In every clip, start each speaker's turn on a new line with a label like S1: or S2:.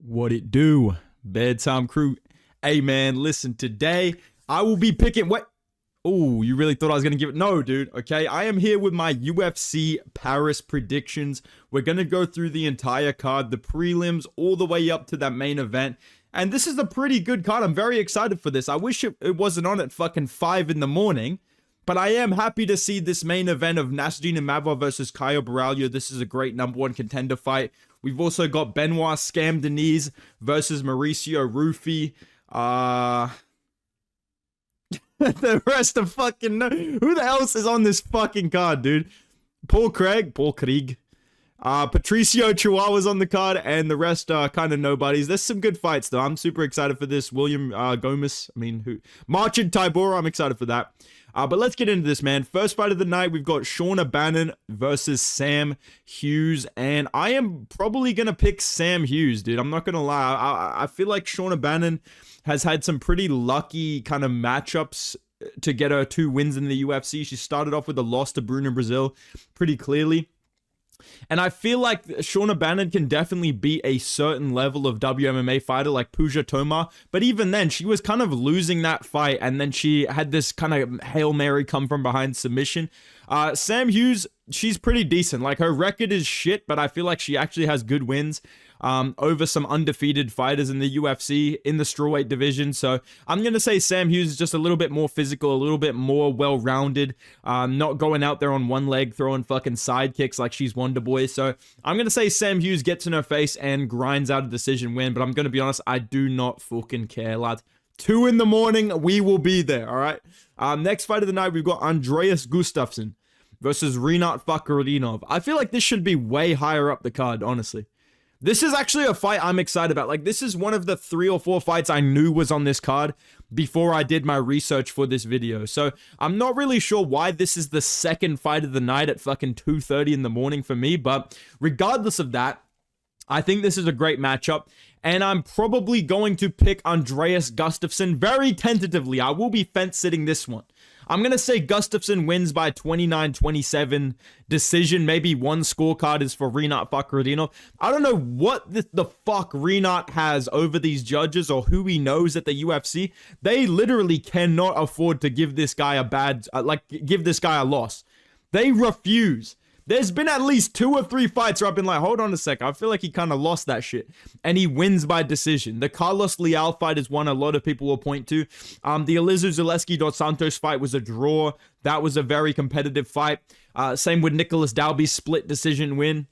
S1: What it do, Bedtime crew? Hey man, listen, today I will be picking what? Oh, you really thought I was gonna give it? No, dude. Okay, I am here with my UFC Paris predictions. We're gonna go through the entire card, the prelims, all the way up to that main event. And this is a pretty good card. I'm very excited for this. I wish it wasn't on at fucking 5 in the morning. But I am happy to see this main event of Nasruddin Imavov versus Caio Borralho. This is a great #1 contender fight. We've also got Benoit Saint-Denis versus Mauricio Ruffy. The rest of fucking... Who the else is on this fucking card, dude? Paul Craig. Patricio Chihuahua's on the card, and the rest are kind of nobodies. There's some good fights, though. I'm super excited for this. William Gomis. Marcin Tybura. I'm excited for that. But let's get into this, man. First fight of the night, we've got Bannon versus Sam Hughes. And I am probably going to pick Sam Hughes, dude. I'm not going to lie. I feel like Bannon has had some pretty lucky kind of matchups to get her 2 wins in the UFC. She started off with a loss to Bruno Brazil pretty clearly. And I feel like Bannon can definitely beat a certain level of WMMA fighter like Puja Toma. But even then, she was kind of losing that fight. And then she had this kind of Hail Mary come from behind submission. Sam Hughes, she's pretty decent. Like, her record is shit, but I feel like she actually has good wins over some undefeated fighters in the UFC in the strawweight division. So I'm going to say Sam Hughes is just a little bit more physical, a little bit more well-rounded, not going out there on one leg throwing fucking side kicks like she's Wonder Boy. So I'm going to say Sam Hughes gets in her face and grinds out a decision win. But I'm going to be honest, I do not fucking care, lads. 2 in the morning, we will be there, all right? Next fight of the night, we've got Andreas Gustafsson versus Fakhretdinov. I feel like this should be way higher up the card, honestly. This is actually a fight I'm excited about. Like, this is one of the 3 or 4 fights I knew was on this card before I did my research for this video. So I'm not really sure why this is the second fight of the night at fucking 2:30 in the morning for me. But regardless of that, I think this is a great matchup. And I'm probably going to pick Andreas Gustafsson very tentatively. I will be fence-sitting this one. I'm going to say Gustafsson wins by 29-27 decision. Maybe one scorecard is for Fakhretdinov. I don't know what the fuck Rinat has over these judges or who he knows at the UFC. They literally cannot afford to give this guy give this guy a loss. They refuse. There's been at least 2 or 3 fights where I've been like, hold on a sec, I feel like he kind of lost that shit. And he wins by decision. The Carlos Leal fight is one a lot of people will point to. The Elizeu Zaleski Dos Santos fight was a draw. That was a very competitive fight. Same with Nicholas Dalby's split decision win.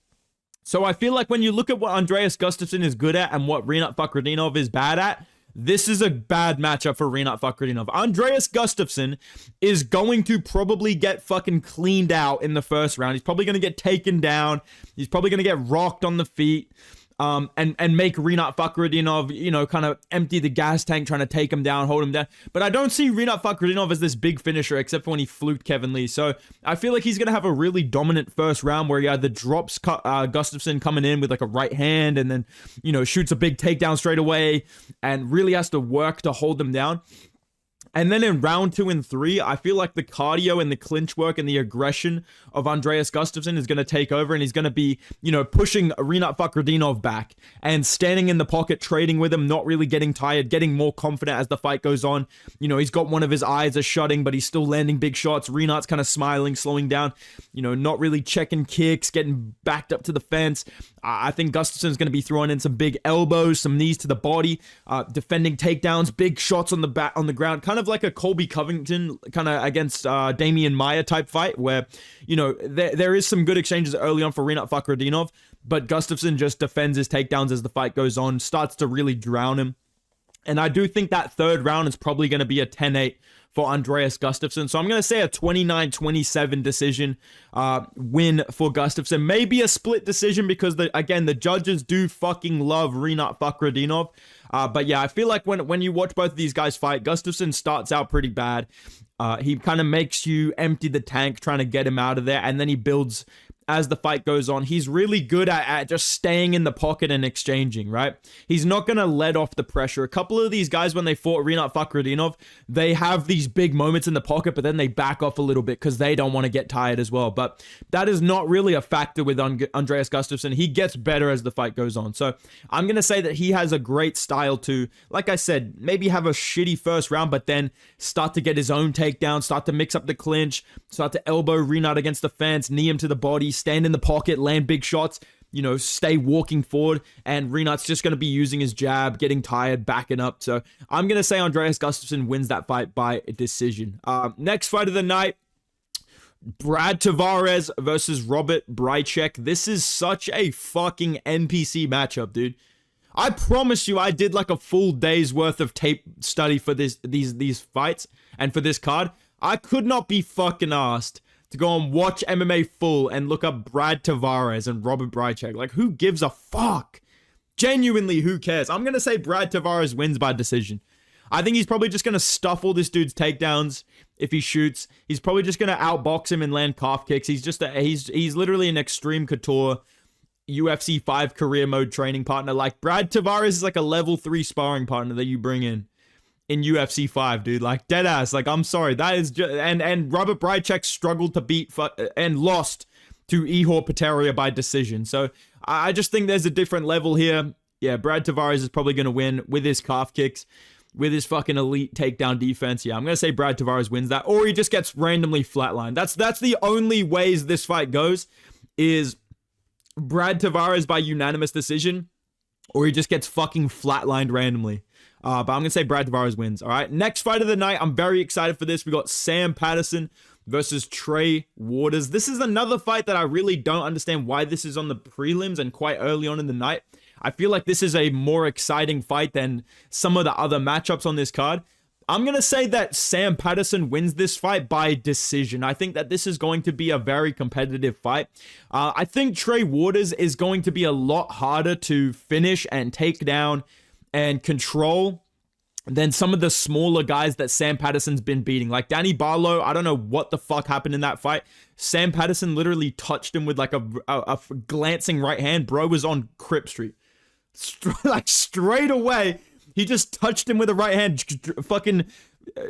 S1: So I feel like when you look at what Andreas Gustafsson is good at and what Fakhretdinov is bad at, this is a bad matchup for Fakhretdinov. Andreas Gustafsson is going to probably get fucking cleaned out in the first round. He's probably going to get taken down. He's probably going to get rocked on the feet. And make Fakhretdinov, kind of empty the gas tank, trying to take him down, hold him down. But I don't see Fakhretdinov as this big finisher, except for when he fluked Kevin Lee. So I feel like he's going to have a really dominant first round where he either drops Gustafsson coming in with like a right hand and then, shoots a big takedown straight away and really has to work to hold them down. And then in round 2 and 3, I feel like the cardio and the clinch work and the aggression of Andreas Gustafsson is going to take over, and he's going to be, pushing Fakhretdinov back and standing in the pocket, trading with him, not really getting tired, getting more confident as the fight goes on. He's got one of his eyes are shutting, but he's still landing big shots. Rinat's kind of smiling, slowing down, not really checking kicks, getting backed up to the fence. I think Gustafsson's going to be throwing in some big elbows, some knees to the body, defending takedowns, big shots on the ground, kind of like a Colby Covington kind of against Damian Maia type fight where, there is some good exchanges early on for Fakhretdinov, but Gustafsson just defends his takedowns as the fight goes on, starts to really drown him. And I do think that third round is probably going to be a 10-8 for Andreas Gustafsson. So I'm going to say a 29-27 decision win for Gustafsson. Maybe a split decision because, the judges do fucking love Fakhretdinov. But yeah, I feel like when you watch both of these guys fight, Gustafsson starts out pretty bad. He kind of makes you empty the tank trying to get him out of there, and then he builds as the fight goes on. He's really good at just staying in the pocket and exchanging, right? He's not going to let off the pressure. A couple of these guys, when they fought Fakhretdinov, they have these big moments in the pocket, but then they back off a little bit because they don't want to get tired as well. But that is not really a factor with Andreas Gustafsson. He gets better as the fight goes on. So I'm going to say that he has a great style to, like I said, maybe have a shitty first round, but then start to get his own takedown, start to mix up the clinch, start to elbow Rinat against the fence, knee him to the body, stand in the pocket, land big shots, stay walking forward, and Rinat's just going to be using his jab, getting tired, backing up. So I'm going to say Andreas Gustafsson wins that fight by decision. Next fight of the night, Brad Tavares versus Robert Bryczek. This is such a fucking NPC matchup, dude. I promise you, I did like a full day's worth of tape study for these fights and for this card. I could not be fucking asked to go and watch MMA full and look up Brad Tavares and Robert Bryczek. Like, who gives a fuck? Genuinely, who cares? I'm going to say Brad Tavares wins by decision. I think he's probably just going to stuff all this dude's takedowns if he shoots. He's probably just going to outbox him and land calf kicks. He's literally an Extreme Couture UFC 5 career mode training partner. Like, Brad Tavares is like a level 3 sparring partner that you bring in UFC 5, dude. Like, dead ass. Like, I'm sorry. That is just... And Robert Bryczek struggled to beat and lost to Ihor Potieria by decision. So, I just think there's a different level here. Yeah, Brad Tavares is probably going to win with his calf kicks, with his fucking elite takedown defense. Yeah, I'm going to say Brad Tavares wins that. Or he just gets randomly flatlined. That's the only ways this fight goes, is Brad Tavares by unanimous decision, or he just gets fucking flatlined randomly. But I'm going to say Brad Tavares wins. All right. Next fight of the night. I'm very excited for this. We got Sam Patterson versus Trey Waters. This is another fight that I really don't understand why this is on the prelims and quite early on in the night. I feel like this is a more exciting fight than some of the other matchups on this card. I'm going to say that Sam Patterson wins this fight by decision. I think that this is going to be a very competitive fight. I think Trey Waters is going to be a lot harder to finish and take down and control than some of the smaller guys that Sam Patterson's been beating. Like Danny Barlow, I don't know what the fuck happened in that fight. Sam Patterson literally touched him with like a glancing right hand. Bro was on Crip Street. Like straight away, he just touched him with a right hand. Fucking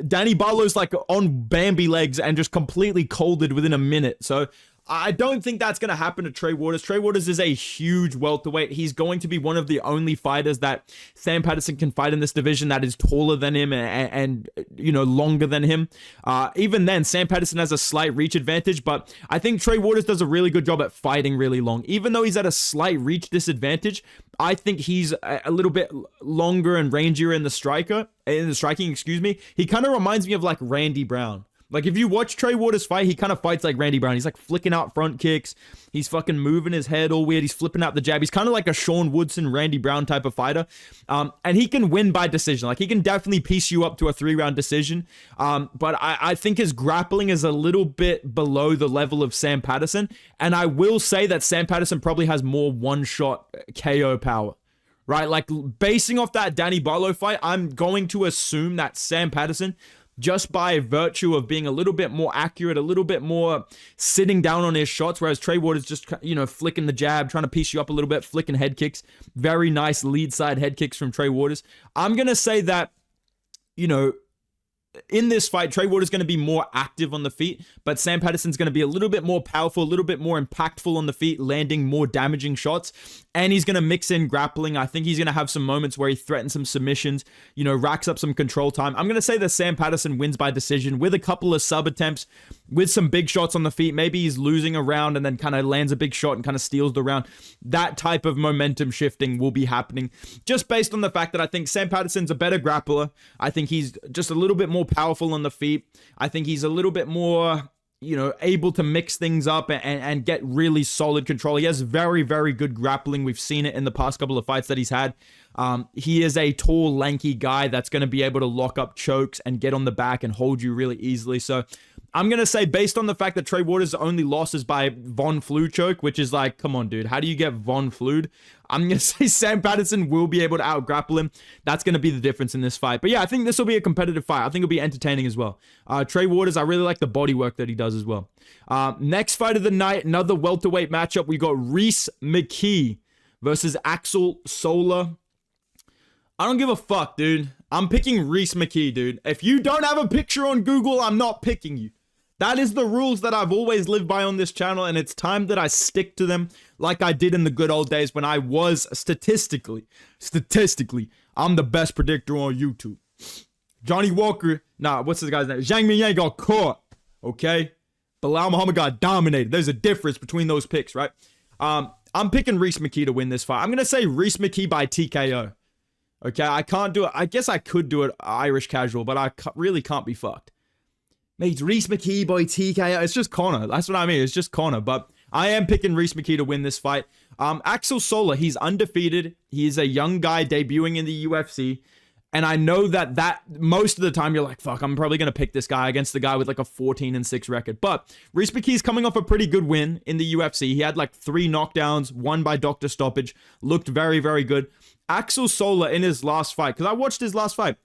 S1: Danny Barlow's like on Bambi legs and just completely colded within a minute. So I don't think that's going to happen to Trey Waters. Trey Waters is a huge welterweight. He's going to be one of the only fighters that Sam Patterson can fight in this division that is taller than him and longer than him. Even then, Sam Patterson has a slight reach advantage, but I think Trey Waters does a really good job at fighting really long. Even though he's at a slight reach disadvantage, I think he's a little bit longer and rangier in the striking, He kind of reminds me of like Randy Brown. Like, if you watch Trey Waters fight, he kind of fights like Randy Brown. He's like flicking out front kicks. He's fucking moving his head all weird. He's flipping out the jab. He's kind of like a Sean Woodson, Randy Brown type of fighter. And he can win by decision. Like, he can definitely piece you up to a 3-round decision. But I think his grappling is a little bit below the level of Sam Patterson. And I will say that Sam Patterson probably has more one-shot KO power. Right? Like, basing off that Danny Barlow fight, I'm going to assume that Sam Patterson, just by virtue of being a little bit more accurate, a little bit more sitting down on his shots, whereas Trey Waters just, flicking the jab, trying to piece you up a little bit, flicking head kicks. Very nice lead side head kicks from Trey Waters. I'm going to say that, in this fight, Trey Waters is going to be more active on the feet, but Sam Patterson's going to be a little bit more powerful, a little bit more impactful on the feet, landing more damaging shots, and he's going to mix in grappling. I think he's going to have some moments where he threatens some submissions, racks up some control time. I'm going to say that Sam Patterson wins by decision with a couple of sub attempts, with some big shots on the feet. Maybe he's losing a round and then kind of lands a big shot and kind of steals the round. That type of momentum shifting will be happening just based on the fact that I think Sam Patterson's a better grappler. I think he's just a little bit more powerful on the feet. I think he's a little bit more, able to mix things up and get really solid control. He has very, very good grappling. We've seen it in the past couple of fights that he's had. He is a tall, lanky guy that's going to be able to lock up chokes and get on the back and hold you really easily. So I'm going to say based on the fact that Trey Waters' only loss is by Von Flue choke, which is like, come on, dude. How do you get Von Flued? I'm going to say Sam Patterson will be able to out-grapple him. That's going to be the difference in this fight. But yeah, I think this will be a competitive fight. I think it'll be entertaining as well. Trey Waters, I really like the body work that he does as well. Next fight of the night, another welterweight matchup. We got McKee versus Axel Sola. I don't give a fuck, dude. I'm picking McKee, dude. If you don't have a picture on Google, I'm not picking you. That is the rules that I've always lived by on this channel, and it's time that I stick to them like I did in the good old days when I was statistically, I'm the best predictor on YouTube. Johnny Walker, what's this guy's name? Zhang Mingyan got caught, okay? Bilal Muhammad got dominated. There's a difference between those picks, right? I'm picking McKee to win this fight. I'm going to say McKee by TKO. Okay, I can't do it. I guess I could do it Irish casual, but I really can't be fucked. Mate, McKee by TKO. It's just Conor. That's what I mean. It's just Conor. But I am picking McKee to win this fight. Axel Sola, he's undefeated. He's a young guy debuting in the UFC. And I know that most of the time you're like, fuck, I'm probably going to pick this guy against the guy with like a 14-6 record. But McKee's coming off a pretty good win in the UFC. He had like 3 knockdowns, 1 by doctor stoppage. Looked very, very good. Axel Sola in his last fight, because I watched his last fight,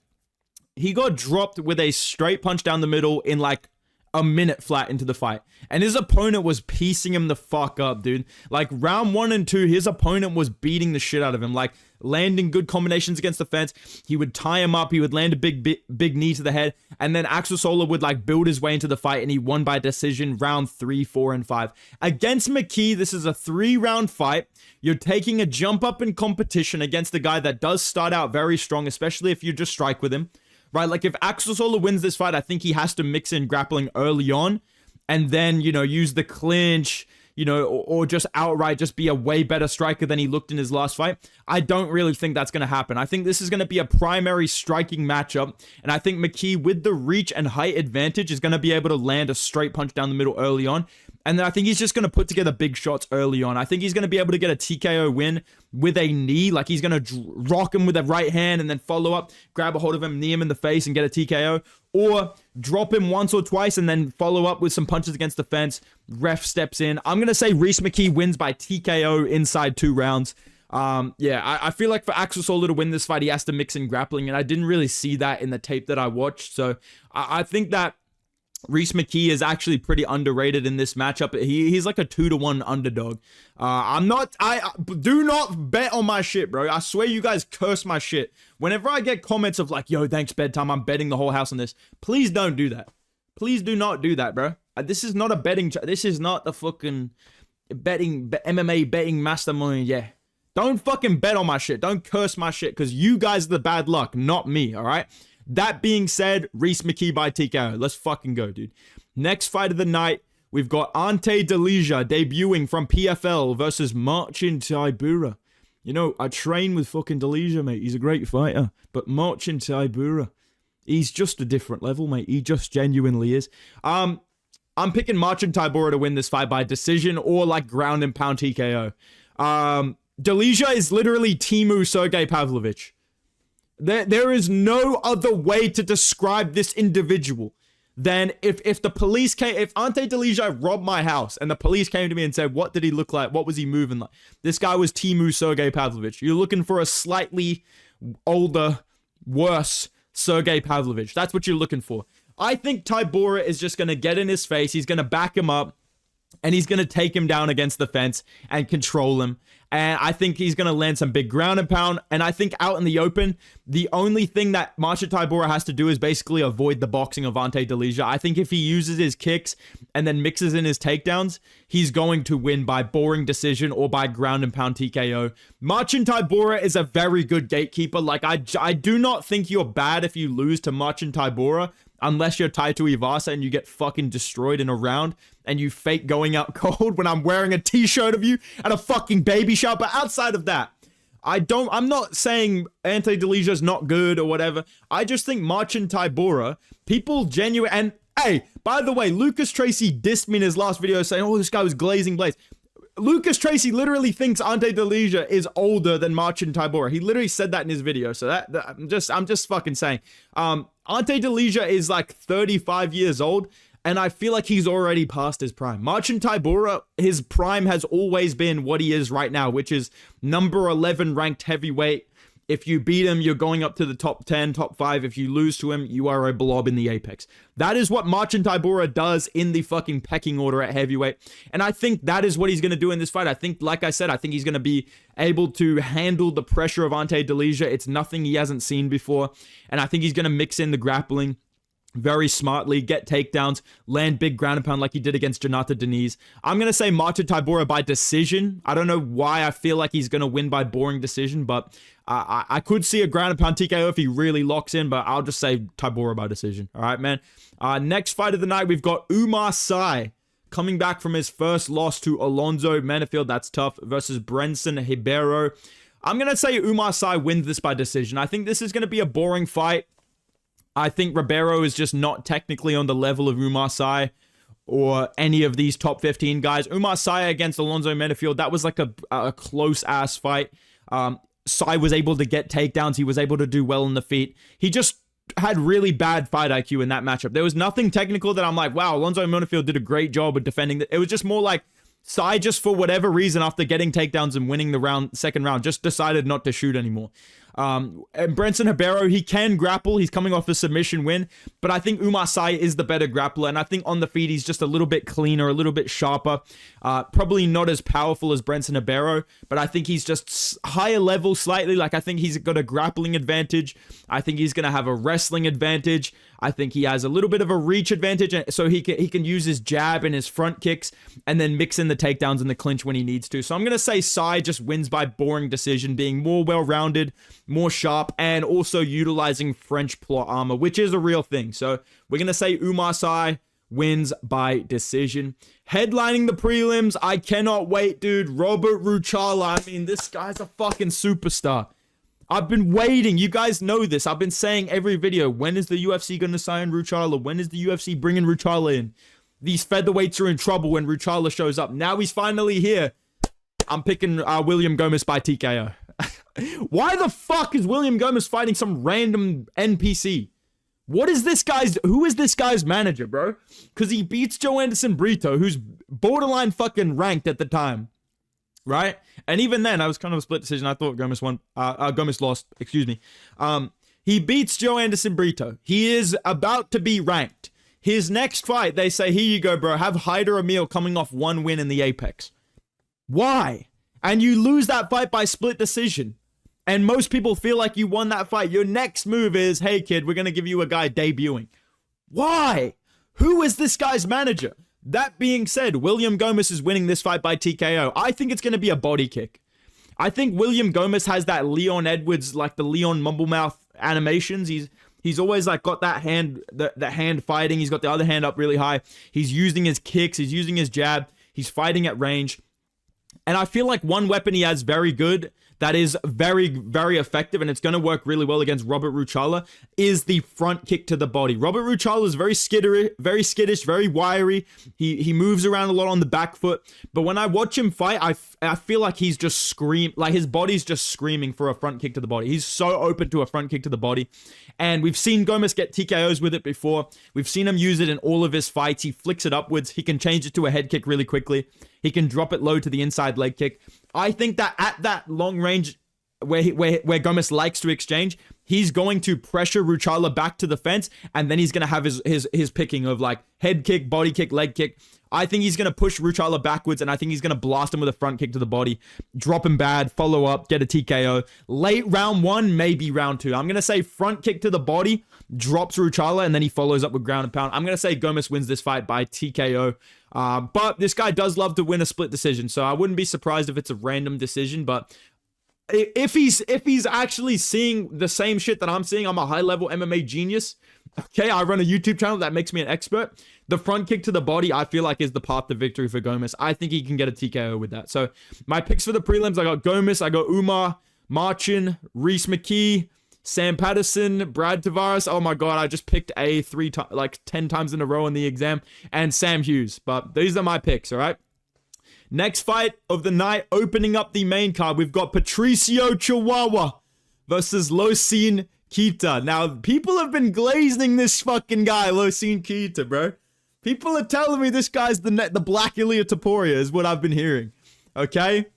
S1: he got dropped with a straight punch down the middle in like a minute flat into the fight. And his opponent was piecing him the fuck up, dude. Like round 1 and 2, his opponent was beating the shit out of him. Like landing good combinations against the fence. He would tie him up. He would land a big knee to the head. And then Axel Sola would like build his way into the fight. And he won by decision round 3, 4, and 5. Against McKee, this is a 3-round fight. You're taking a jump up in competition against a guy that does start out very strong, especially if you just strike with him. Right, like if Axel Sola wins this fight, I think he has to mix in grappling early on and then, you know, use the clinch, you know, or just outright just be a way better striker than he looked in his last fight. I don't really think that's going to happen. I think this is going to be a primary striking matchup, and I think McKee, with the reach and height advantage, is going to be able to land a straight punch down the middle early on, and then I think he's just going to put together big shots early on. I think he's going to be able to get a TKO win with a knee, like he's going to rock him with a right hand and then follow up, grab a hold of him, knee him in the face and get a TKO, or drop him once or twice and then follow up with some punches against the fence. Ref steps in. I'm going to say McKee wins by TKO inside 2 rounds. I feel like for Axel Sola to win this fight, he has to mix in grappling, and I didn't really see that in the tape that I watched. So I think that McKee is actually pretty underrated in this matchup. He's like a 2-1 underdog. I do not bet on my shit, bro. I swear you guys curse my shit. Whenever I get comments of like, yo, thanks Bedtime, I'm betting the whole house on this. Please don't do that. Please do not do that, bro. This is not a betting, this is not the fucking MMA betting mastermind, yeah. Don't fucking bet on my shit. Don't curse my shit, because you guys are the bad luck, not me, all right? That being said, McKee by TKO. Let's fucking go, dude. Next fight of the night, we've got Ante Delija debuting from PFL versus Marcin Tybura. You know, I train with fucking Delija, mate. He's a great fighter. But Marcin Tybura, he's just a different level, mate. He just genuinely is. I'm picking Marcin Tybura to win this fight by decision or like ground and pound TKO. Delija is literally Timu Sergey Pavlovich. There is no other way to describe this individual than if the police came, if Ante Delija robbed my house and the police came to me and said, what did he look like? What was he moving like? This guy was Timu Sergey Pavlovich. You're looking for a slightly older, worse Sergey Pavlovich. That's what you're looking for. I think Tybura is just going to get in his face. He's going to back him up. And he's going to take him down against the fence and control him. And I think he's going to land some big ground and pound. And I think out in the open, the only thing that Marcin Tybura has to do is basically avoid the boxing of Ante Delija. I think if he uses his kicks and then mixes in his takedowns, he's going to win by boring decision or by ground and pound TKO. Marcin Tybura is a very good gatekeeper. Like, I do not think you're bad if you lose to Marcin Tybura, unless you're tied to Ivasa and you get fucking destroyed in a round and you fake going out cold when I'm wearing a t-shirt of you at a fucking baby shower. But outside of that, I'm not saying Ante Delija's not good or whatever. I just think Marcin Tybura, people genuine, and hey, by the way, Lucas Tracy dissed me in his last video saying, oh, this guy was glazing blades. Lucas Tracy literally thinks Ante Delija is older than Marcin Tybura. He literally said that in his video. So I'm just fucking saying. Ante Delija is like 35 years old. And I feel like he's already past his prime. Marcin Tybura, his prime has always been what he is right now, which is number 11 ranked heavyweight. If you beat him, you're going up to the top 10, top 5. If you lose to him, you are a blob in the apex. That is what Marcin Tybura does in the fucking pecking order at heavyweight. And I think that is what he's going to do in this fight. I think, like I said, I think he's going to be able to handle the pressure of Ante Delija. It's nothing he hasn't seen before. And I think he's going to mix in the grappling very smartly, get takedowns, land big ground and pound like he did against Jonathan Deniz. I'm going to say Marcin Tybura by decision. I don't know why I feel like he's going to win by boring decision, but I could see a ground and pound TKO if he really locks in, but I'll just say Tybura by decision. All right, man. Next fight of the night, we've got Umar Sy coming back from his first loss to Alonzo Menifield. That's tough. Versus Brenson Ribeiro. I'm going to say Umar Sy wins this by decision. I think this is going to be a boring fight. I think Ribeiro is just not technically on the level of Umar Sy or any of these top 15 guys. Umar Sy against Alonzo Menifield, that was like a close-ass fight. Sy was able to get takedowns. He was able to do well in the feet. He just had really bad fight IQ in that matchup. There was nothing technical that I'm like, wow, Alonzo Menifield did a great job of defending. It was just more like Sy just for whatever reason after getting takedowns and winning the second round, just decided not to shoot anymore. And Brenson Ribeiro, he can grapple. He's coming off a submission win, but I think Umar Sy is the better grappler, and I think on the feet he's just a little bit cleaner, a little bit sharper. Probably not as powerful as Brenson Ribeiro, but I think he's just higher level slightly. Like, I think he's got a grappling advantage. I think he's going to have a wrestling advantage. I think he has a little bit of a reach advantage, so he can use his jab and his front kicks and then mix in the takedowns and the clinch when he needs to. So I'm going to say Sy just wins by boring decision, being more well-rounded, more sharp, and also utilizing French plot armor, which is a real thing. So we're going to say Umar Sy wins by decision. Headlining the prelims, I cannot wait, dude. Robert Ruchala. I mean, this guy's a fucking superstar. I've been waiting. You guys know this. I've been saying every video, when is the UFC going to sign Ruchala? When is the UFC bringing Ruchala in? These featherweights are in trouble when Ruchala shows up. Now he's finally here. I'm picking William Gomis by TKO. Why the fuck is William Gomis fighting some random NPC? Who is this guy's manager, bro? Because he beats Joe Anderson Brito, who's borderline fucking ranked at the time. Right? And even then, I was kind of a split decision. I thought Gomis won. Gomis lost. Excuse me. He beats Joe Anderson Brito. He is about to be ranked. His next fight, they say, here you go, bro. Have Haider Emil coming off one win in the Apex. Why? And you lose that fight by split decision. And most people feel like you won that fight. Your next move is, hey, kid, we're going to give you a guy debuting. Why? Who is this guy's manager? That being said, William Gomis is winning this fight by TKO. I think it's going to be a body kick. I think William Gomis has that Leon Edwards, like the Leon Mumblemouth animations. He's always like got that hand, the hand fighting. He's got the other hand up really high. He's using his kicks. He's using his jab. He's fighting at range. And I feel like one weapon he has very good, that is very, very effective, and it's going to work really well against Robert Ruchala, is the front kick to the body. Robert Ruchala is very skittish, very wiry. He moves around a lot on the back foot. But when I watch him fight, I feel like he's just like his body's just screaming for a front kick to the body. He's so open to a front kick to the body. And we've seen Gomis get TKOs with it before. We've seen him use it in all of his fights. He flicks it upwards. He can change it to a head kick really quickly. He can drop it low to the inside leg kick. I think that at that long range where Gomis likes to exchange, he's going to pressure Ruchala back to the fence, and then he's going to have his picking of like head kick, body kick, leg kick. I think he's going to push Ruchala backwards, and I think he's going to blast him with a front kick to the body, drop him bad, follow up, get a TKO. Late round one, maybe round two. I'm going to say front kick to the body, drops Ruchala, and then he follows up with ground and pound. I'm going to say Gomis wins this fight by TKO. But this guy does love to win a split decision, so I wouldn't be surprised if it's a random decision. But if he's actually seeing the same shit that I'm seeing, I'm a high-level MMA genius. Okay, I run a YouTube channel that makes me an expert. The front kick to the body, I feel like, is the path to victory for Gomis. I think he can get a TKO with that. So my picks for the prelims, I got Gomis, I got Umar, Marcin, Reese McKee, Sam Patterson, Brad Tavares. Oh my god, I just picked A 10 times in a row in the exam. And Sam Hughes. But these are my picks, all right? Next fight of the night, opening up the main card, we've got Patricio Chihuahua versus Keita. Now, people have been glazing this fucking guy, Keita, bro. People are telling me this guy's the Black Ilya Topuria is what I've been hearing. Okay?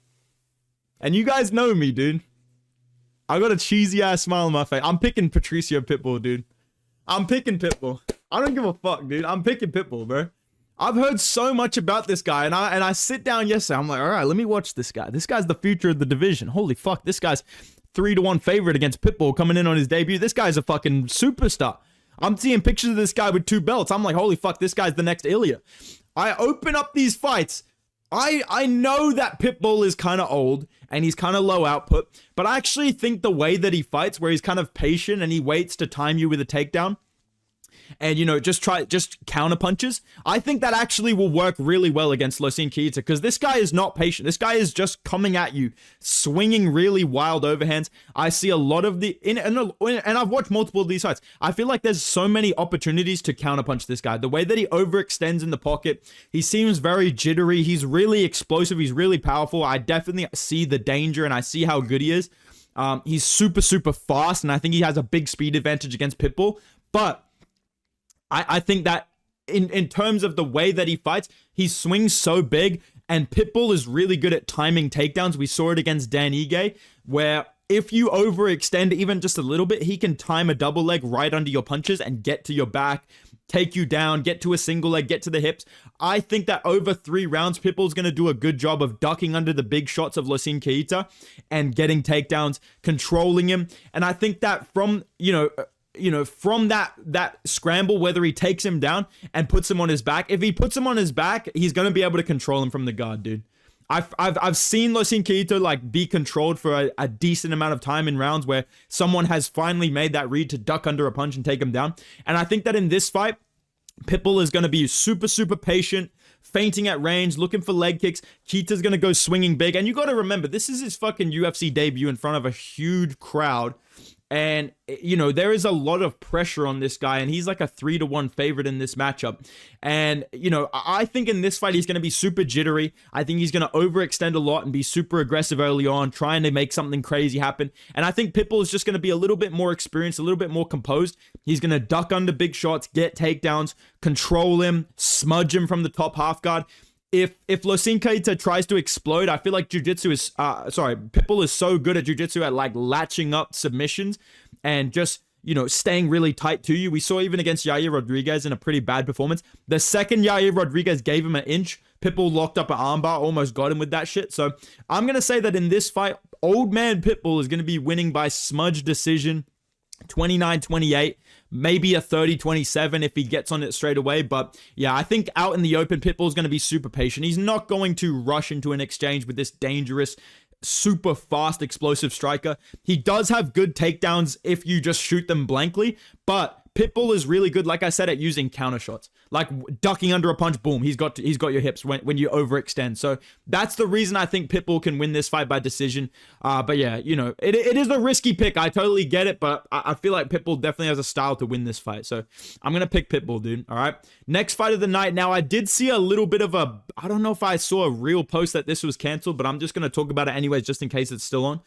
S1: And you guys know me, dude. I got a cheesy ass smile on my face. I'm picking Patricio Pitbull, dude. I'm picking Pitbull. I don't give a fuck, dude. I'm picking Pitbull, bro. I've heard so much about this guy, and I sit down yesterday. I'm like, all right, let me watch this guy. This guy's the future of the division. Holy fuck, this guy's 3-1 favorite against Pitbull coming in on his debut. This guy's a fucking superstar. I'm seeing pictures of this guy with 2 belts. I'm like, holy fuck, this guy's the next Ilya. I open up these fights. I know that Pitbull is kind of old and he's kind of low output, but I actually think the way that he fights, where he's kind of patient and he waits to time you with a takedown, and, you know, just counter punches, I think that actually will work really well against Keita, because this guy is not patient. This guy is just coming at you, swinging really wild overhands. I see a lot of and I've watched multiple of these fights. I feel like there's so many opportunities to counter punch this guy. The way that he overextends in the pocket, he seems very jittery. He's really explosive. He's really powerful. I definitely see the danger and I see how good he is. He's super, super fast, and I think he has a big speed advantage against Pitbull, but I think that in terms of the way that he fights, he swings so big, and Pitbull is really good at timing takedowns. We saw it against Dan Ige, where if you overextend even just a little bit, he can time a double leg right under your punches and get to your back, take you down, get to a single leg, get to the hips. I think that over 3 rounds, Pitbull's going to do a good job of ducking under the big shots of Keita and getting takedowns, controlling him. And I think that from, from that scramble, whether he takes him down and puts him on his back, if he puts him on his back, he's going to be able to control him from the guard, dude. I've seen Keita like be controlled for a decent amount of time in rounds where someone has finally made that read to duck under a punch and take him down. And I think that in this fight, Pitbull is going to be super, super patient, feinting at range, looking for leg kicks. Keita's going to go swinging big. And you got to remember, this is his fucking UFC debut in front of a huge crowd. And, there is a lot of pressure on this guy, and he's like a 3-1 favorite in this matchup. And, I think in this fight, he's going to be super jittery. I think he's going to overextend a lot and be super aggressive early on, trying to make something crazy happen. And I think Pitbull is just going to be a little bit more experienced, a little bit more composed. He's going to duck under big shots, get takedowns, control him, smudge him from the top half guard. If Keita tries to explode, I feel like Pitbull is so good at jiu-jitsu at like latching up submissions and just, staying really tight to you. We saw even against Yair Rodriguez in a pretty bad performance. The second Yair Rodriguez gave him an inch, Pitbull locked up an armbar, almost got him with that shit. So I'm going to say that in this fight, old man Pitbull is going to be winning by smudge decision, 29-28. Maybe a 30-27 if he gets on it straight away. But yeah, I think out in the open, Pitbull's going to be super patient. He's not going to rush into an exchange with this dangerous, super fast, explosive striker. He does have good takedowns if you just shoot them blankly, but Pitbull is really good, like I said, at using counter shots, like ducking under a punch. Boom, he's got your hips when you overextend. So that's the reason I think Pitbull can win this fight by decision. But yeah, it is a risky pick. I totally get it, but I feel like Pitbull definitely has a style to win this fight. So I'm gonna pick Pitbull, dude. All right, next fight of the night. Now I did see a little bit of I don't know if I saw a real post that this was canceled, but I'm just gonna talk about it anyways, just in case it's still on.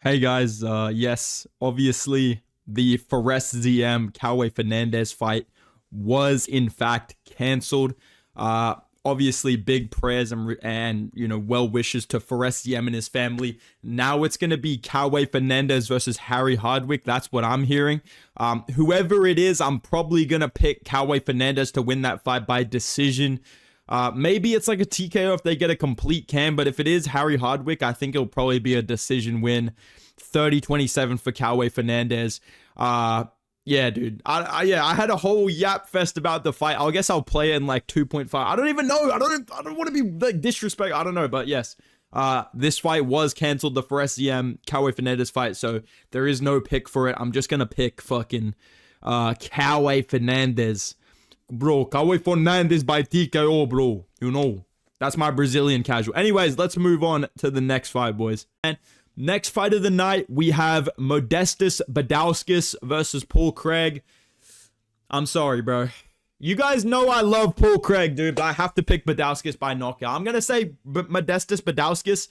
S1: Hey guys, yes, obviously, the Fakhretdinov Cowboy Fernandez fight was in fact canceled. Obviously, big prayers and well wishes to Fakhretdinov and his family. Now it's going to be Cowboy Fernandez versus Harry Hardwick. That's what I'm hearing. Whoever it is, I'm probably going to pick Cowboy Fernandez to win that fight by decision. Maybe it's like a TKO if they get a complete cam, but if it is Harry Hardwick, I think it'll probably be a decision win. 30-27 for Cowboy Fernandez. Yeah, dude. I had a whole yap fest about the fight. I guess I'll play it in like 2.5. I don't even know. I don't want to be like disrespectful. I don't know, but yes. This fight was canceled, the Fakhretdinov Cowboy Fernandez fight, so there is no pick for it. I'm just gonna pick fucking Cowboy Fernandez. Bro, Cowboy Fernandez by TKO, bro. That's my Brazilian casual. Anyways, let's move on to the next fight, boys. And next fight of the night, we have Modestas Bukauskas versus Paul Craig. I'm sorry, bro. You guys know I love Paul Craig, dude, but I have to pick Bukauskas by knockout. I'm going to say Modestas Bukauskas.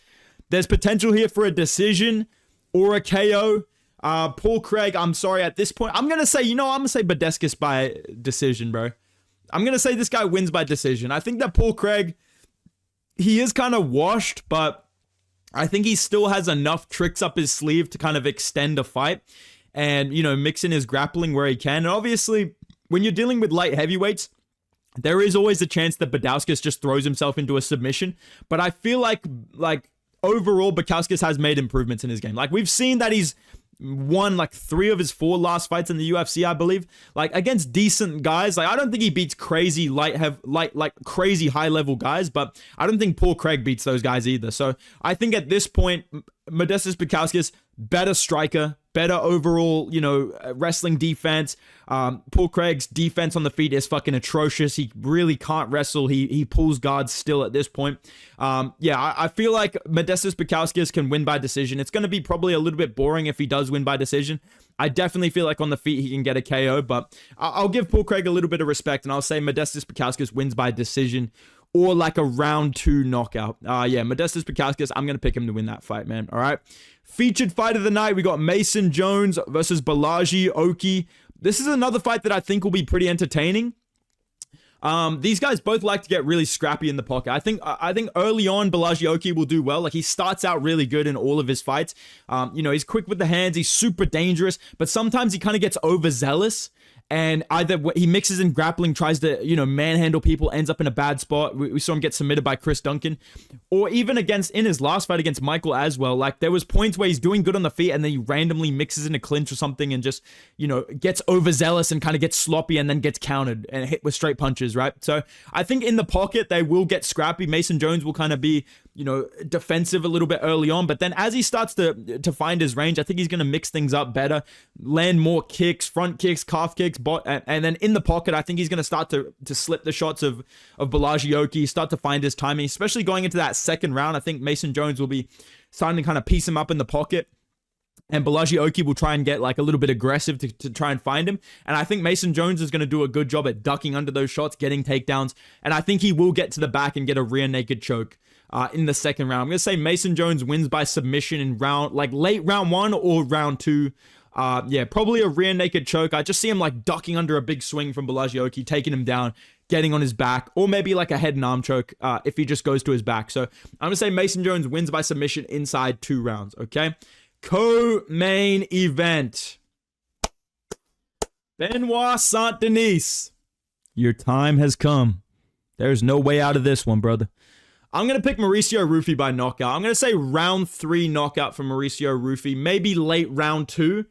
S1: There's potential here for a decision or a KO. Paul Craig, I'm sorry, at this point, I'm going to say, I'm going to say Bukauskas by decision, bro. I'm going to say this guy wins by decision. I think that Paul Craig, he is kind of washed, but I think he still has enough tricks up his sleeve to kind of extend a fight and, you know, mix in his grappling where he can. And obviously, when you're dealing with light heavyweights, there is always a chance that Bukauskas just throws himself into a submission. But I feel like overall, Bukauskas has made improvements in his game. Like, we've seen that he's won like 3 of his 4 last fights in the UFC, I believe, like against decent guys. Like, I don't think he beats crazy crazy high level guys, but I don't think Paul Craig beats those guys either. So I think at this point, Modestas Bukauskas, better striker, better overall, you know, wrestling defense. Paul Craig's defense on the feet is fucking atrocious. He really can't wrestle. He pulls guards still at this point. Yeah, I feel like Modestas Bukauskas can win by decision. It's going to be probably a little bit boring if he does win by decision. I definitely feel like on the feet he can get a KO, but I'll give Paul Craig a little bit of respect, and I'll say Modestas Bukauskas wins by decision or like a round 2 knockout. Yeah, Modestas Bukauskas, I'm going to pick him to win that fight, man. All right. Featured fight of the night, we got Mason Jones versus Balaji Oki. This is another fight that I think will be pretty entertaining. These guys both like to get really scrappy in the pocket. I think early on, Balaji Oki will do well. Like, he starts out really good in all of his fights. You know, he's quick with the hands. He's super dangerous, but sometimes he kind of gets overzealous. And either he mixes in grappling, tries to, you know, manhandle people, ends up in a bad spot. We saw him get submitted by Chris Duncan. Or even in his last fight against Michael as well. Like, there was points where he's doing good on the feet and then he randomly mixes in a clinch or something and just, you know, gets overzealous and kind of gets sloppy and then gets countered and hit with straight punches, right? So I think in the pocket, they will get scrappy. Mason Jones will kind of be, you know, defensive a little bit early on, but then as he starts to find his range, I think he's going to mix things up better, land more kicks, front kicks, calf kicks, and then in the pocket, I think he's going to start to slip the shots of Balaji Oki, start to find his timing, especially going into that second round. I think Mason Jones will be starting to kind of piece him up in the pocket. And Balaji Oki will try and get like a little bit aggressive to try and find him. And I think Mason Jones is going to do a good job at ducking under those shots, getting takedowns. And I think he will get to the back and get a rear naked choke in the second round. I'm going to say Mason Jones wins by submission in late round 1 or round 2. Yeah, probably a rear naked choke. I just see him like ducking under a big swing from Balaji Oki, taking him down, getting on his back, or maybe like a head and arm choke if he just goes to his back. So I'm going to say Mason Jones wins by submission inside 2 rounds, okay? Co-main event. Benoit Saint-Denis. Your time has come. There's no way out of this one, brother. I'm going to pick Mauricio Ruffy by knockout. I'm going to say round 3 knockout for Mauricio Ruffy. Maybe late round 2.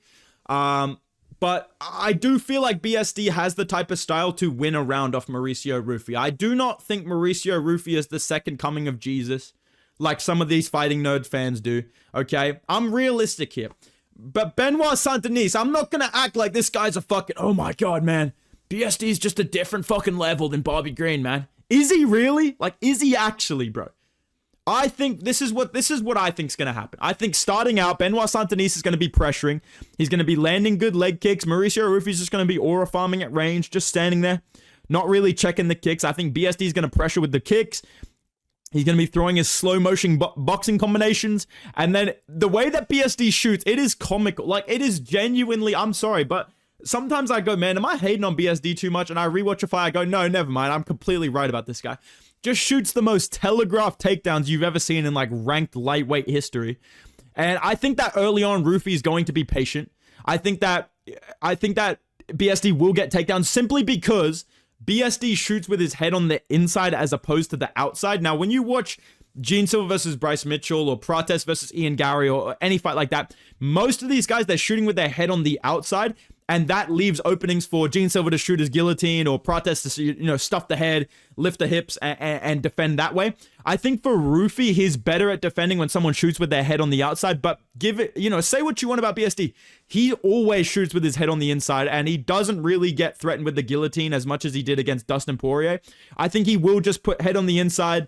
S1: But I do feel like BSD has the type of style to win a round off Mauricio Ruffy. I do not think Mauricio Ruffy is the second coming of Jesus, like some of these fighting nerd fans do, okay? I'm realistic here. But Benoit Saint-Denis, I'm not going to act like this guy's a fucking, oh my god, man. BSD's just a different fucking level than Bobby Green, man. Is he really? Like, is he actually, bro? I think this is what I think is going to happen. I think starting out, Benoit Saint-Denis is going to be pressuring. He's going to be landing good leg kicks. Mauricio Ruffy's just going to be aura farming at range, just standing there, not really checking the kicks. I think BSD is going to pressure with the kicks. He's going to be throwing his slow motion boxing combinations. And then the way that BSD shoots, it is comical. Like, it is genuinely, I'm sorry, but sometimes I go, man, am I hating on BSD too much? And I rewatch a fight, I go, no, never mind. I'm completely right about this guy. Just shoots the most telegraphed takedowns you've ever seen in like ranked lightweight history. And I think that early on, Ruffy is going to be patient. I think that BSD will get takedowns simply because BSD shoots with his head on the inside as opposed to the outside. Now, when you watch Gene Silva versus Bryce Mitchell or Prates versus Ian Gary or any fight like that, most of these guys, they're shooting with their head on the outside, and that leaves openings for Gene Silva to shoot his guillotine or Prates to, you know, stuff the head, lift the hips, and defend that way. I think for Ruffy, he's better at defending when someone shoots with their head on the outside, but give it, you know, say what you want about BSD. He always shoots with his head on the inside, and he doesn't really get threatened with the guillotine as much as he did against Dustin Poirier. I think he will just put head on the inside,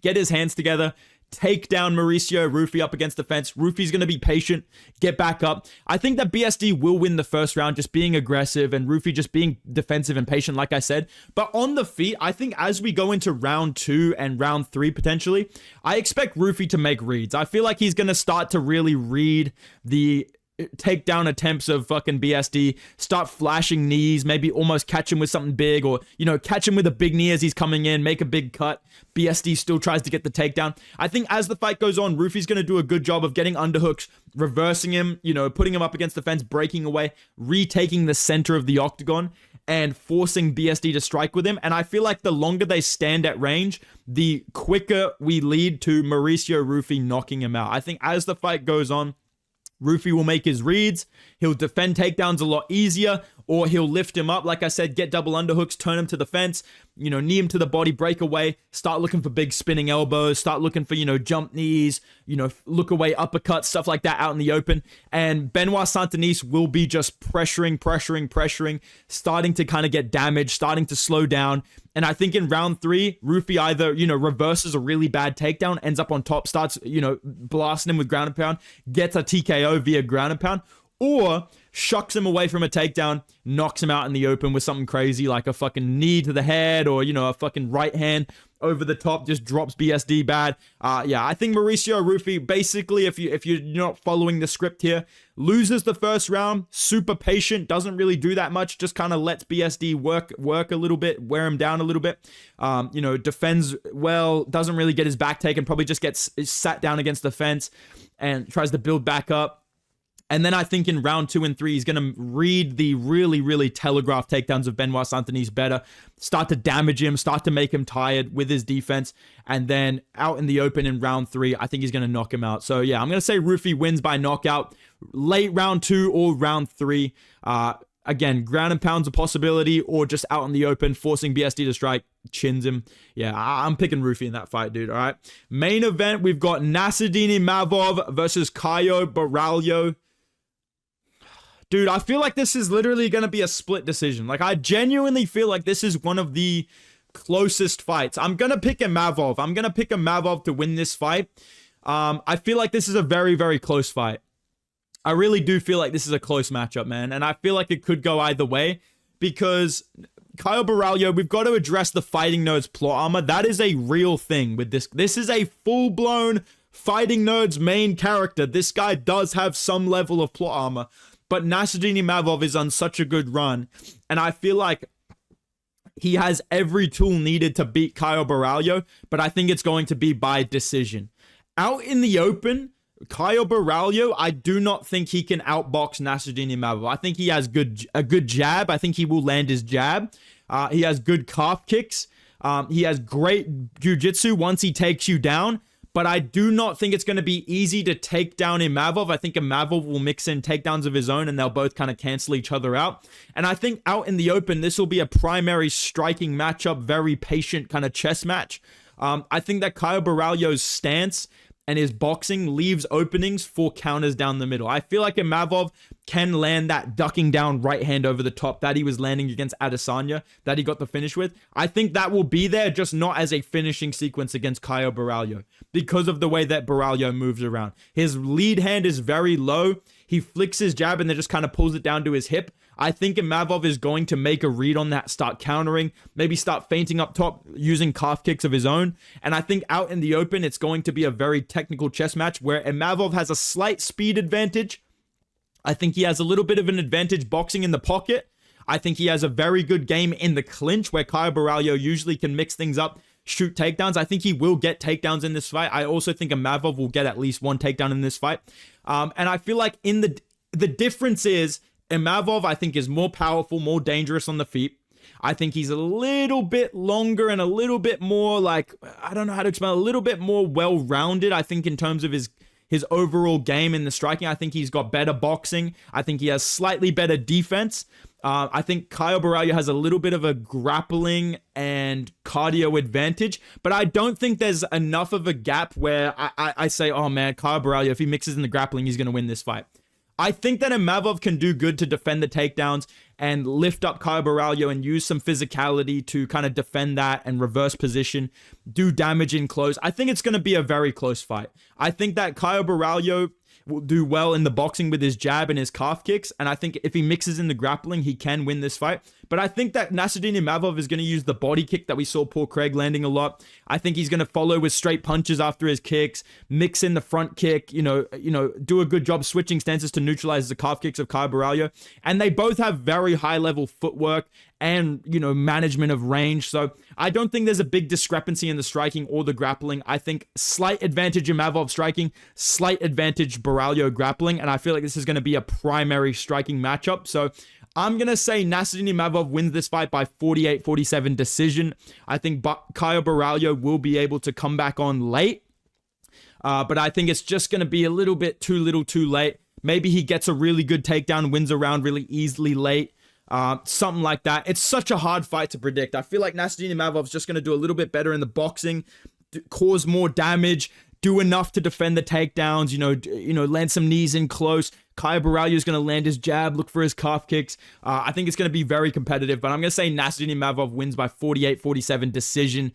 S1: get his hands together, take down Mauricio Ruffy up against the fence. Ruffy's going to be patient, get back up. I think that BSD will win the first round, just being aggressive, and Ruffy just being defensive and patient, like I said. But on the feet, I think as we go into round 2 and round 3 potentially, I expect Ruffy to make reads. I feel like he's going to start to really read the takedown attempts of fucking BSD, start flashing knees, maybe almost catch him with something big, or, you know, catch him with a big knee as he's coming in, make a big cut. BSD still tries to get the takedown. I think as the fight goes on, Ruffy's going to do a good job of getting underhooks, reversing him, you know, putting him up against the fence, breaking away, retaking the center of the octagon, and forcing BSD to strike with him. And I feel like the longer they stand at range, the quicker we lead to Mauricio Ruffy knocking him out. I think as the fight goes on, Ruffy will make his reads. He'll defend takedowns a lot easier, or he'll lift him up. Like I said, get double underhooks, turn him to the fence, you know, knee him to the body, break away, start looking for big spinning elbows, start looking for, you know, jump knees, you know, look away uppercuts, stuff like that out in the open. And Benoit Saint-Denis will be just pressuring, starting to kind of get damaged, starting to slow down. And I think in round 3, Ruffy either, you know, reverses a really bad takedown, ends up on top, starts, you know, blasting him with ground and pound, gets a TKO via ground and pound, or shucks him away from a takedown, knocks him out in the open with something crazy like a fucking knee to the head, or, you know, a fucking right hand over the top, just drops BSD bad. Yeah, I think Mauricio Ruffy, basically, if you're not following the script here, loses the first round, super patient, doesn't really do that much, just kind of lets BSD work a little bit, wear him down a little bit, you know, defends well, doesn't really get his back taken, probably just gets sat down against the fence and tries to build back up. And then I think in round 2 and 3, he's going to read the really telegraphed takedowns of Benoit Saint-Denis better, start to damage him, start to make him tired with his defense. And then out in the open in round 3, I think he's going to knock him out. So yeah, I'm going to say Ruffy wins by knockout, late round 2 or round 3. Again, ground and pound's a possibility, or just out in the open, forcing BSD to strike, chins him. Yeah, I'm picking Ruffy in that fight, dude, all right? Main event, we've got Nassourdine Imavov versus Caio Borralho. Dude, I feel like this is literally going to be a split decision. Like, I genuinely feel like this is one of the closest fights. I'm going to pick Imavov. I'm going to pick Imavov to win this fight. I feel like this is a very close fight. I really do feel like this is a close matchup, man. And I feel like it could go either way, because Caio Borralho, we've got to address the Fighting Nerds plot armor. That is a real thing with this. This is a full-blown Fighting Nerds main character. This guy does have some level of plot armor. But Nassourdine Imavov is on such a good run, and I feel like he has every tool needed to beat Caio Borralho, but I think it's going to be by decision. Out in the open, Caio Borralho, I do not think he can outbox Nassourdine Imavov. I think he has a good jab. I think he will land his jab. He has good calf kicks. He has great jiu-jitsu once he takes you down. But I do not think it's going to be easy to take down Imavov. I think Imavov will mix in takedowns of his own, and they'll both kind of cancel each other out. And I think out in the open, this will be a primary striking matchup, very patient kind of chess match. I think that Caio Borralho's stance and his boxing leaves openings for counters down the middle. I feel like Imavov can land that ducking down right hand over the top that he was landing against Adesanya, that he got the finish with. I think that will be there, just not as a finishing sequence against Caio Borralho, because of the way that Borralho moves around. His lead hand is very low. He flicks his jab and then just kind of pulls it down to his hip. I think Imavov is going to make a read on that, start countering, maybe start feinting up top using calf kicks of his own. And I think out in the open, it's going to be a very technical chess match where Imavov has a slight speed advantage. I think he has a little bit of an advantage boxing in the pocket. I think he has a very good game in the clinch, where Caio Borralho usually can mix things up, shoot takedowns. I think he will get takedowns in this fight. I also think Imavov will get at least one takedown in this fight. And I feel like in the difference is, Imavov, I think, is more powerful, more dangerous on the feet. I think he's a little bit longer and a little bit more, like, I don't know how to explain, a little bit more well-rounded, I think, in terms of his overall game in the striking. I think he's got better boxing. I think he has slightly better defense. I think Caio Borralho has a little bit of a grappling and cardio advantage, but I don't think there's enough of a gap where I say, oh man, Caio Borralho, if he mixes in the grappling, he's going to win this fight. I think that Imavov can do good to defend the takedowns and lift up Caio Borralho and use some physicality to kind of defend that and reverse position, do damage in close. I think it's going to be a very close fight. I think that Caio Borralho, will do well in the boxing with his jab and his calf kicks. And I think if he mixes in the grappling, he can win this fight. But I think that Nassourdine Imavov is going to use the body kick that we saw Paul Craig landing a lot. I think he's going to follow with straight punches after his kicks, mix in the front kick, do a good job switching stances to neutralize the calf kicks of Caio Borralho. And they both have very high level footwork and, management of range. So I don't think there's a big discrepancy in the striking or the grappling. I think slight advantage Imavov striking, slight advantage Borralho grappling. And I feel like this is going to be a primary striking matchup. So I'm going to say Nassourdine Imavov wins this fight by 48-47 decision. I think Caio Borralho will be able to come back on late. But I think it's just going to be a little bit too little too late. Maybe he gets a really good takedown, wins a round really easily late. Something like that. It's such a hard fight to predict. I feel like Nassourdine Imavov's just going to do a little bit better in the boxing, cause more damage, do enough to defend the takedowns, land some knees in close. Caio Borralho is going to land his jab, look for his calf kicks. I think it's going to be very competitive, but I'm going to say Nassourdine Imavov wins by 48-47 decision.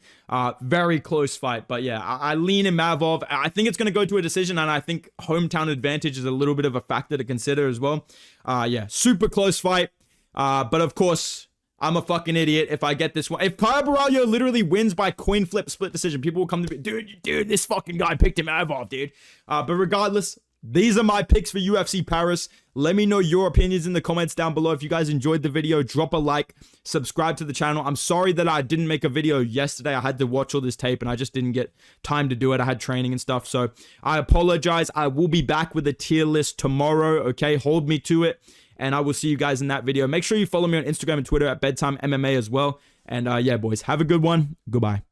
S1: Very close fight, but yeah, I lean Imavov. I think it's going to go to a decision, and I think hometown advantage is a little bit of a factor to consider as well. Yeah, super close fight. But of course, I'm a fucking idiot if I get this one. If Caio Borralho literally wins by coin flip split decision, people will come to me, dude, this fucking guy picked him off, dude. But regardless, these are my picks for UFC Paris. Let me know your opinions in the comments down below. If you guys enjoyed the video, drop a like, subscribe to the channel. I'm sorry that I didn't make a video yesterday. I had to watch all this tape and I just didn't get time to do it. I had training and stuff. So I apologize. I will be back with a tier list tomorrow. Okay, hold me to it. And I will see you guys in that video. Make sure you follow me on Instagram and Twitter at Bedtime MMA as well. And yeah, boys, have a good one. Goodbye.